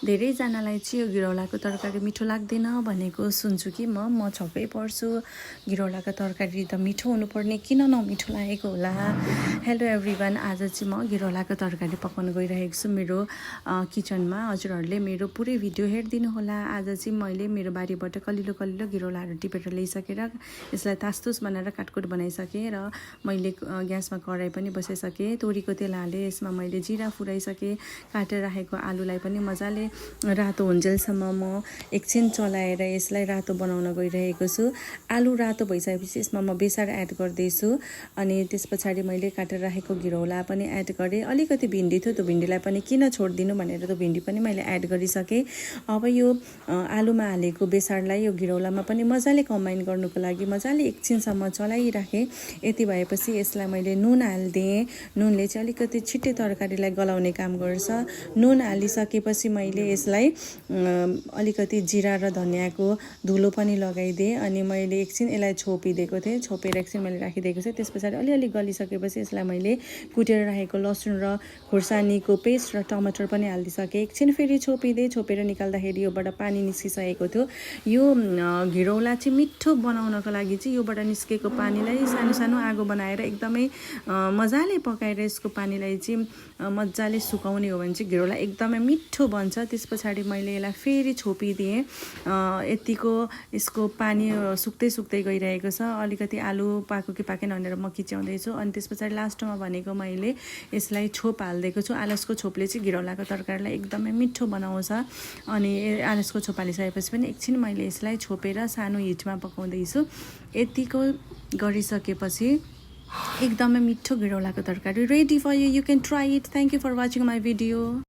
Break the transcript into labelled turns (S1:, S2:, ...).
S1: धेरैजनालाई चाहिँ यो घिरौलाको तरकारी मिठो लाग्दैन भनेको सुन्छु कि म छक्कै पर्छु। घिरौलाको तरकारी त मिठो हुनुपर्ने, किन नमिठो लागेको होला। हेलो एभ्रिवान, आज चाहिँ म घिरौलाको तरकारी पकाउन गइरहेको छु मेरो किचनमा। हजुरहरूले मेरो पुरै भिडियो हेरिदिनु होला। आज चाहिँ मैले मेरो बारीबाट कलिलो कलिलो घिरौलाहरू टिपेर ल्याइसकेर यसलाई तासतुस बनाएर काटकुट बनाइसकेँ र मैले ग्यासमा कराई पनि बसाइसकेँ। तोरीको तेल हालेँ, यसमा मैले जिरा फुराइसकेँ। काटेर राखेको आलुलाई पनि मजाले रातो हुन्जेलसम्म म एकछिन चलाएर यसलाई रातो बनाउन गइरहेको छु। आलु रातो भइसकेपछि यसमा म बेसार एड गर्दैछु अनि त्यस पछाडि मैले काटेर राखेको घिरौला पनि एड गरेँ। अलिकति भिन्डी थियो, त्यो भिन्डीलाई पनि किन छोडिदिनु भनेर त्यो भिन्डी पनि मैले एड गरिसकेँ। अब यो आलुमा हालेको बेसारलाई यो घिरौलामा पनि मजाले कम्बाइन गर्नुको लागि मजाले एकछिनसम्म चलाइराखेँ। यति भएपछि यसलाई मैले नुन हालिदिएँ। नुनले चाहिँ अलिकति छिट्टै तरकारीलाई गलाउने काम गर्छ। नुन हालिसकेपछि मैले यसलाई अलिकति जिरा र धनियाँको धुलो पनि लगाइदिएँ अनि मैले एकछिन यसलाई छोपिदिएको थिएँ। छोपेर एकछिन मैले राखिदिएको छु। त्यस पछाडि अलिअलि गलिसकेपछि यसलाई मैले कुटेर राखेको लसुन र खुर्सानीको पेस्ट र टमाटर पनि हालिदिइसकेँ। एकछिन फेरि छोपिदिएँ। छोपेर निकाल्दाखेरि योबाट पानी निस्किसकेको थियो। यो घिरौला चाहिँ मिठो बनाउनको लागि चाहिँ योबाट निस्केको पानीलाई सानो सानो आगो बनाएर एकदमै मजाले पकाएर यसको पानीलाई चाहिँ मजाले सुकाउने हो भने चाहिँ घिरौला एकदमै मिठो बन्छ। त्यस पछाडि मैले यसलाई फेरि छोपिदिएँ। यतिको यसको पानी सुक्दै सुक्दै गइरहेको छ। अलिकति आलु पाको कि पाकेन भनेर म किच्याउँदैछु अनि त्यस पछाडि लास्टमा भनेको मैले यसलाई छोप हालिदिएको छु। आलसको छोपले चाहिँ घिरौलाको तरकारीलाई एकदमै मिठो बनाउँछ। अनि आलसको छोप हालिसकेपछि पनि एकछिन मैले यसलाई छोपेर सानो हिटमा पकाउँदैछु। यतिको गरिसकेपछि एकदमै मिठो घिरौलाको तरकारी ready for you. You can try it. Thank you for watching my video.